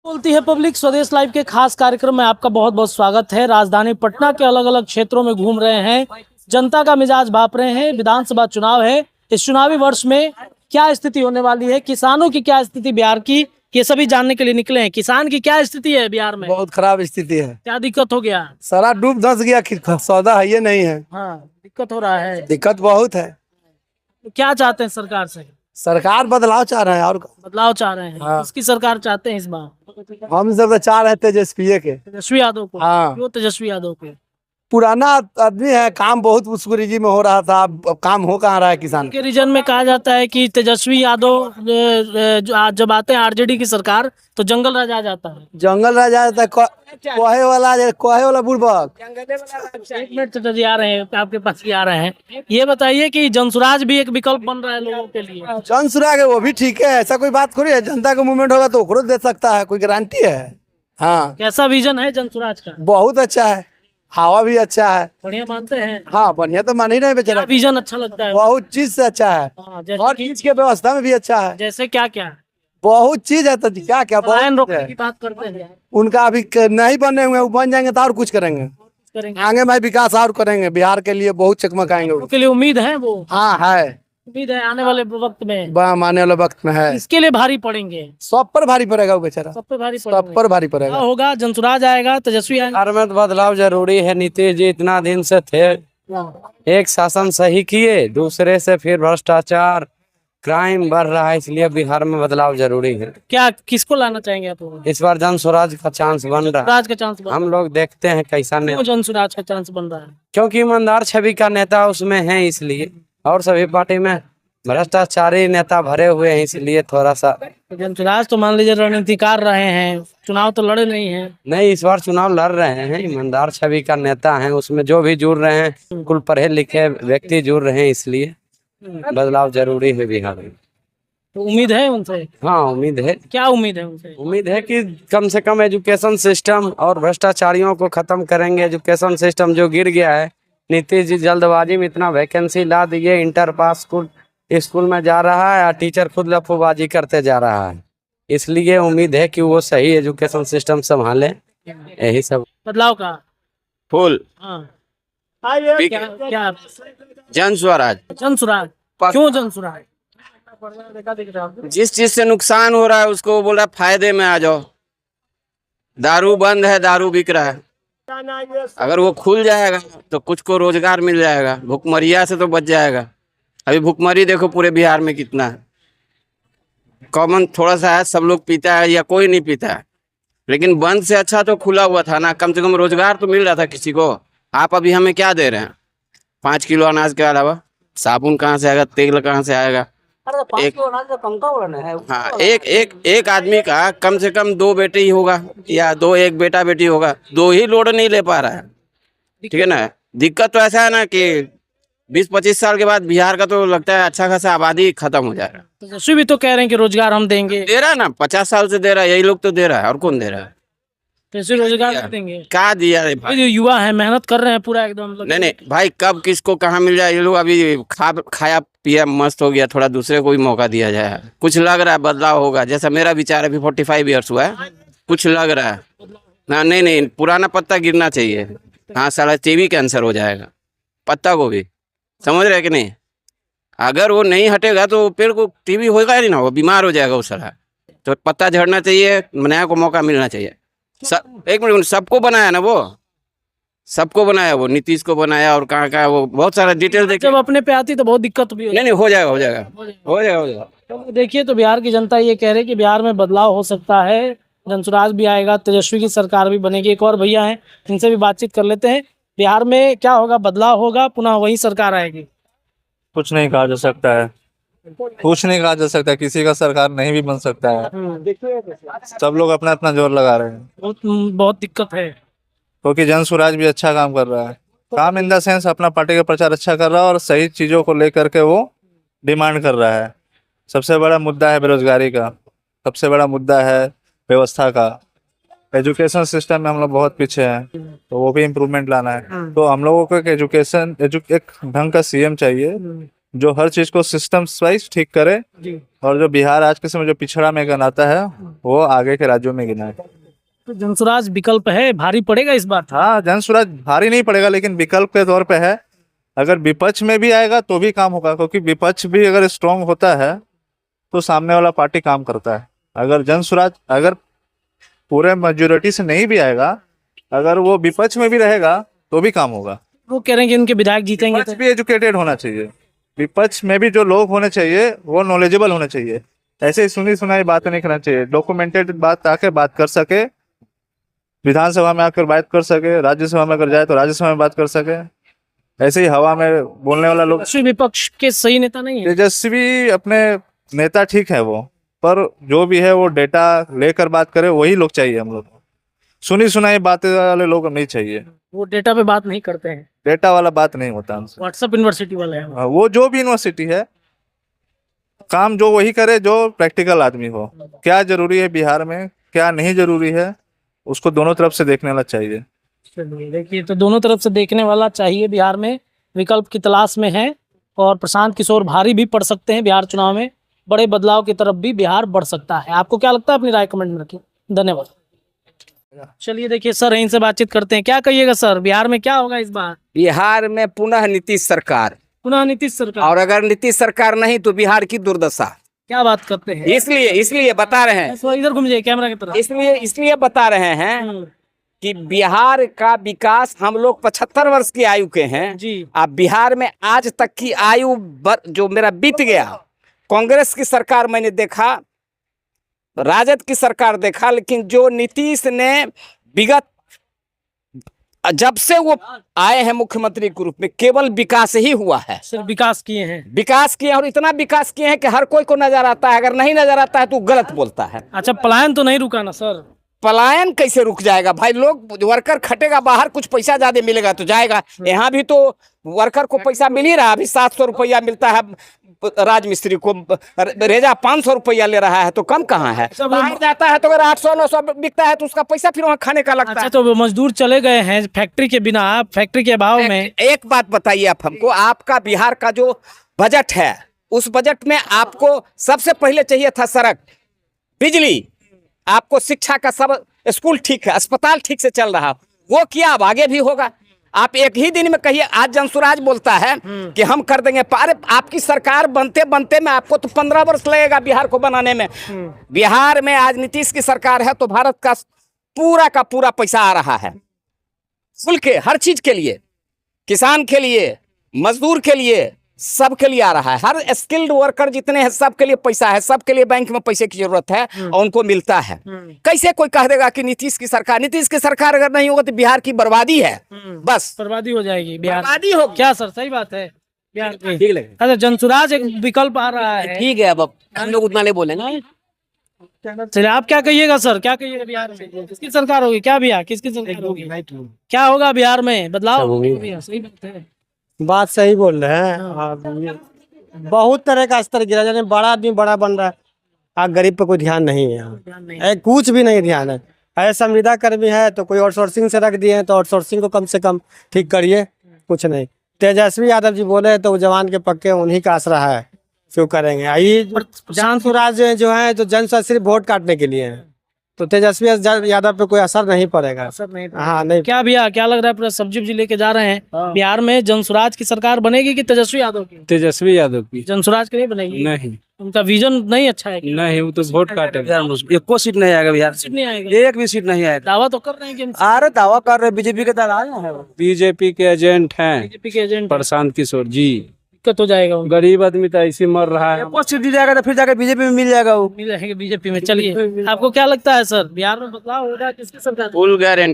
बोलती है पब्लिक। स्वदेश लाइव के खास कार्यक्रम में आपका बहुत बहुत स्वागत है। राजधानी पटना के अलग अलग क्षेत्रों में घूम रहे हैं, जनता का मिजाज भाप रहे हैं। विधानसभा चुनाव है, इस चुनावी वर्ष में क्या स्थिति होने वाली है, किसानों की क्या स्थिति बिहार की, ये सभी जानने के लिए निकले हैं। किसान की क्या स्थिति है बिहार में? बहुत खराब स्थिति है। क्या दिक्कत हो गया? सारा डूब धंस गया, सौदा है ये नहीं है। हाँ, दिक्कत हो रहा है। दिक्कत बहुत है। तो क्या चाहते हैं सरकार से? सरकार बदलाव चाह रहे हैं और बदलाव चाह रहे हैं। हाँ। किसकी सरकार चाहते हैं इस बार? हम सब तो चाह रहे थे तेजस्वी के। तेजस्वी यादव को? हाँ। क्यों तेजस्वी यादव को? पुराना आदमी है, काम बहुत उसको रिजी में हो रहा था, अब काम हो कहाँ रहा है किसान के रीजन में कहा जाता है कि तेजस्वी यादव जब आते हैं आरजेडी की सरकार तो जंगल राज आ जाता है। जंगल रह जाता है, कोहे वाला बुड़बक। एक मिनट चाचा जी आ रहे हैं, आपके पास ही आ रहे हैं। ये बताइए कि जनसुराज भी एक विकल्प बन रहा है लोगों के लिए। जन सुराग है वो भी ठीक है, ऐसा कोई बात थोड़ी है। जनता का मूवमेंट होगा तो ओकरो दे सकता है, कोई गारंटी है। हाँ, कैसा विजन है जनसुराज का? बहुत अच्छा है, हवा भी अच्छा है। बढ़िया मानते हैं? हाँ बढ़िया तो मान ही नहीं क्या बेचारा, विजन अच्छा लगता है? बहुत चीज से अच्छा है। हाँ, हर चीज के व्यवस्था में भी अच्छा है। जैसे क्या क्या? बहुत चीज है तो क्या क्या पलायन बहुत चीज रोकने की है। बात करते हैं? उनका अभी नहीं बने हुए, वो बन जाएंगे तो और कुछ करेंगे करेंगे आगे में, विकास और करेंगे, बिहार के लिए बहुत चकमकाएंगे वो। उनके लिए उम्मीद है वो? हाँ है, उम्मीद है आने वाले वक्त में बम आने वाले वक्त में है। इसके लिए भारी पड़ेंगे। सब पर भारी पड़ेगा वो बेचारा, सब पे भारी सब पड़ेंगे। पर भारी क्या पड़ेगा। होगा? जनसुराज आएगा, तेजस्वी आएगा? बिहार में तो बदलाव जरूरी है। नीतीश जी इतना दिन से थे, एक शासन सही किए, दूसरे से फिर भ्रष्टाचार क्राइम बढ़ रहा है, इसलिए बिहार में बदलाव जरूरी है। क्या किसको लाना चाहेंगे आप लोग? इस बार जन स्वराज का चांस बन रहा है। राज का चांस बन हम लोग देखते हैं कैसा क्यों नेता, जनसुराज का चांस बन रहा है? क्योंकि ईमानदार छवि का नेता उसमें है इसलिए, और सभी पार्टी में भ्रष्टाचारी नेता भरे हुए हैं इसलिए थोड़ा सा जनसुराज तो मान लीजिए रणनीतिकार रहे हैं, चुनाव तो लड़े नहीं है। नहीं। इस बार चुनाव लड़ रहे हैं, ईमानदार छवि का नेता है, उसमें जो भी जुड़ रहे हैं कुल पढ़े लिखे व्यक्ति जुड़ रहे हैं, इसलिए बदलाव जरूरी है बिहार में। तो उम्मीद है उनसे? हाँ उम्मीद है। क्या उम्मीद है उनसे? उम्मीद है कि कम से कम एजुकेशन सिस्टम और भ्रष्टाचारियों को खत्म करेंगे। एजुकेशन सिस्टम जो गिर गया है, नीतीश जी जल्दबाजी में इतना वैकेंसी ला दिए, इंटर पास स्कूल में जा रहा है और टीचर खुद लफोबाजी करते जा रहा है, इसलिए उम्मीद है कि वो सही एजुकेशन सिस्टम संभाले। यही सब बदलाव का फुल हाँ। क्या जन स्वराज। जनसुराज? क्यों जनसुराज? जिस चीज से नुकसान हो रहा है उसको वो बोल रहा है फायदे में आ जाओ। दारू बंद है, दारू बिक रहा है, अगर वो खुल जाएगा तो कुछ को रोजगार मिल जाएगा, भुखमरिया से तो बच जाएगा। अभी भुखमरी देखो पूरे बिहार में कितना है, कॉमन थोड़ा सा है, सब लोग पीता है या कोई नहीं पीता है, लेकिन बंद से अच्छा तो खुला हुआ था ना, कम से कम रोजगार तो मिल रहा था किसी को। आप अभी हमें क्या दे रहे हैं? 5 किलो अनाज के अलावा साबुन कहाँ से आएगा, तेल कहाँ से आएगा? हाँ, एक आदमी का कम से कम 2 बेटे ही होगा या एक बेटा बेटी होगा, 2 ही लोड नहीं ले पा रहा है। ठीक है ना? दिक्कत तो ऐसा है ना कि 20-25 साल के बाद बिहार का तो लगता है अच्छा खासा आबादी खत्म हो जाएगा। तेजस्वी भी तो कह रहे हैं कि रोजगार हम देंगे। दे रहा है ना, 50 साल से दे रहा है, यही लोग तो दे रहा है, और कौन दे रहा है? तेजस्वी रोजगार देंगे। क्या दिया रे भाई? ये जो युवा है मेहनत कर रहे हैं पूरा एकदम नहीं नहीं भाई, कब किसको कहाँ मिल जाए? ये लोग अभी खाया पिया मस्त हो गया, थोड़ा दूसरे को भी मौका दिया जाए। कुछ लग रहा है बदलाव होगा, जैसा मेरा विचार अभी 45 ईयर्स हुआ है, कुछ लग रहा है ना। नहीं, पुराना पत्ता गिरना चाहिए। हाँ साला टीबी कैंसर हो जाएगा पत्ता को भी, समझ रहे कि नहीं? अगर वो नहीं हटेगा तो पेड़ को टीबी होगा ही ना, वो बीमार हो जाएगा वो साला। तो पत्ता झड़ना चाहिए, नया को मौका मिलना चाहिए। एक मिनट, सबको बनाया ना, वो सबको बनाया, वो नीतीश को बनाया और कहाँ वो बहुत सारा डिटेल देख। जब अपने पे आती तो बहुत दिक्कत भी नहीं हो जाएगा। तो देखिए, तो बिहार की जनता ये कह रही है कि बिहार में बदलाव हो सकता है, जनसुराज भी आएगा, तेजस्वी की सरकार भी बनेगी। एक और भैया हैं, इनसे भी बातचीत कर लेते हैं। बिहार में क्या होगा? बदलाव होगा, पुनः वही सरकार आएगी? कुछ नहीं कहा जा सकता है, कुछ नहीं कहा जा सकता, किसी का सरकार नहीं भी बन सकता है। सब लोग अपना अपना जोर लगा रहे हैं, बहुत दिक्कत है। क्योंकि जन स्वराज भी अच्छा काम कर रहा है, काम इन द सेंस अपना पार्टी का प्रचार अच्छा कर रहा है और सही चीजों को लेकर के वो डिमांड कर रहा है। सबसे बड़ा मुद्दा है बेरोजगारी का, सबसे बड़ा मुद्दा है व्यवस्था का। एजुकेशन सिस्टम में हम लोग बहुत पीछे हैं, तो वो भी इम्प्रूवमेंट लाना है। तो हम लोगों को एक एक ढंग का सीएम चाहिए जो हर चीज को सिस्टम वाइज ठीक करे, जी। और जो बिहार आज के समय जो पिछड़ा में गिनाता है वो आगे के राज्यों में गिनाए। तो जनसुराज विकल्प है, भारी पड़ेगा इस बार। हाँ, जनसुराज भारी नहीं पड़ेगा, लेकिन विकल्प के तौर पे है। अगर विपक्ष में भी आएगा तो भी काम होगा, क्योंकि विपक्ष भी अगर स्ट्रांग होता है तो सामने वाला पार्टी काम करता है। अगर जनसुराज अगर पूरे मेजोरिटी से नहीं भी आएगा, अगर वो विपक्ष में भी रहेगा तो भी काम होगा। वो कह रहे हैं कि उनके विधायक जीतेंगे विपक्ष तो। भी एजुकेटेड होना चाहिए, विपक्ष में भी जो लोग होने चाहिए वो नॉलेजेबल होने चाहिए। ऐसे ही सुनी सुनाई बातें नहीं करना चाहिए, डॉक्यूमेंटेड बात आके बात कर सके, विधानसभा में आकर बात कर सके, राज्यसभा में अगर जाए तो राज्यसभा में बात कर सके। ऐसे ही हवा में बोलने वाला लोग। तेजस्वी विपक्ष के सही नेता नहीं है। तेजस्वी अपने नेता ठीक है वो, पर जो भी है वो डेटा लेकर बात करे वही लोग चाहिए हम लोग को। सुनी सुनाई बातें वाले लोग नहीं चाहिए, वो डेटा पे बात नहीं करते हैं, डेटा वाला बात नहीं होता हमसे। व्हाट्सएप यूनिवर्सिटी वाले हैं। हाँ, वो जो भी यूनिवर्सिटी है काम जो वही करे जो प्रैक्टिकल आदमी हो। क्या जरूरी है बिहार में, क्या नहीं जरूरी है, उसको दोनों तरफ से देखने वाला चाहिए। चलिए देखिए, तो दोनों तरफ से देखने वाला चाहिए। बिहार में विकल्प की तलाश में है, और प्रशांत किशोर भारी भी पड़ सकते हैं बिहार चुनाव में। बड़े बदलाव की तरफ भी बिहार बढ़ सकता है। आपको क्या लगता है, अपनी राय कमेंट में रखिए। धन्यवाद। चलिए देखिए, सर इनसे बातचीत करते हैं। क्या कहिएगा सर, बिहार में क्या होगा इस बार? बिहार में पुनः नीतीश सरकार, पुनः नीतीश सरकार। और अगर नीतीश सरकार नहीं तो बिहार की दुर्दशा। क्या बात करते हैं? इसलिए बता रहे हैं, तो इधर घूम जाइए कैमरा की तरफ। इसलिए बता रहे हैं कि बिहार का विकास, हम लोग 75 वर्ष की आयु के हैं जी। अब बिहार में आज तक की आयु जो मेरा बीत गया, कांग्रेस की सरकार मैंने देखा, राजद की सरकार देखा, लेकिन जो नीतीश ने विगत जब से वो आए हैं मुख्यमंत्री के रूप में, केवल विकास ही हुआ है। सिर्फ विकास किए हैं। विकास किए, और इतना विकास किए हैं कि हर कोई को नजर आता है। अगर नहीं नजर आता है तो गलत बोलता है। अच्छा, पलायन तो नहीं रुका ना सर? पलायन कैसे रुक जाएगा भाई? लोग वर्कर खटेगा बाहर, कुछ पैसा ज्यादा मिलेगा तो जाएगा। यहाँ भी तो वर्कर को पैसा मिल ही रहा। अभी 700 रुपया मिलता है राजमिस्त्री को, रेजा 500 रुपया ले रहा है, तो कम कहाँ है? बाहर जाता है तो अगर 800-900 बिकता है तो उसका पैसा फिर वहाँ खाने का लगता अच्छा, है। तो वो मजदूर चले गए हैं फैक्ट्री के बिना, फैक्ट्री के अभाव में। एक बात बताइए आप हमको, आपका बिहार का जो बजट है, उस बजट में आपको सबसे पहले चाहिए था सड़क, बिजली, आपको शिक्षा का सब स्कूल ठीक है, अस्पताल ठीक से चल रहा, वो किया, अब आगे भी होगा। आप एक ही दिन में कहिए, आज जनसुराज बोलता है कि हम कर देंगे। अरे आपकी सरकार बनते बनते में आपको तो 15 वर्ष लगेगा बिहार को बनाने में। बिहार में आज नीतीश की सरकार है तो भारत का पूरा पैसा आ रहा है, फुल के हर चीज के लिए, किसान के लिए, मजदूर के लिए, सबके लिए आ रहा है। हर स्किल्ड वर्कर जितने हैं सबके लिए पैसा है, सबके लिए बैंक में पैसे की जरूरत है और उनको मिलता है। कैसे कोई कह देगा कि नीतीश की सरकार अगर नहीं होगा तो बिहार की बर्बादी है, बस बर्बादी हो जाएगी बिहार। बर्बादी होगी। क्या सर, सही बात है बिहार की? ठीक लगे, अच्छा, जनसुराज एक विकल्प आ रहा है। ठीक है। अब हम लोग उतना नहीं बोलेंगे। चलिए, आप क्या कहिएगा सर, क्या कहिएगा बिहार में किसकी सरकार होगी? क्या भैया, किसकी सरकार होगी? क्या होगा बिहार में, बदलाव होगा? सही बात है, बात सही बोल रहे हैं। बहुत तरह का स्तर गिरा, जाने बड़ा आदमी बड़ा बन रहा है, आ गरीब पे कोई ध्यान नहीं है यहाँ। कुछ भी नहीं ध्यान है। अरे संविदा कर्मी है तो कोई आउटसोर्सिंग से रख दिए हैं, तो आउटसोर्सिंग को कम से कम ठीक करिए, कुछ नहीं। तेजस्वी यादव जी बोले तो वो जवान के पक्के, उन्हीं का आसरा है, क्यों करेंगे? ये प्रशांत स्वराज जो है तो जन से सिर्फ वोट काटने के लिए है, तो तेजस्वी यादव पे कोई असर नहीं पड़ेगा। असर नहीं। हाँ नहीं। क्या भैया, क्या लग रहा है? पूरा सब्जी वब्जी लेके जा रहे हैं। बिहार में जनसुराज की सरकार बनेगी कि तेजस्वी यादव की? तेजस्वी यादव की। जनसुराज की नहीं बनेगी? नहीं, उनका विजन नहीं अच्छा है? नहीं, वो तो वोट काटेगा। एको सीट नहीं आएगा बिहार सीट नहीं आएगा? एक भी सीट नहीं आएगा। दावा तो कर रहे हैं कि अरे दावा कर रहे, बीजेपी के दलाल हैं, बीजेपी के एजेंट हैं, बीजेपी के एजेंट। प्रशांत किशोर जी। दिक्कत हो जाएगा उनको। गरीब आदमी तो ऐसे मर रहा है। एको सीट दी जाएगा तो फिर जाकर बीजेपी में मिल जाएगा वो। मिल जाएगा बीजेपी में। चलिए, आपको क्या लगता है सर, बिहार में बदलाव होगा, किसकी सरकार? Full guarantee.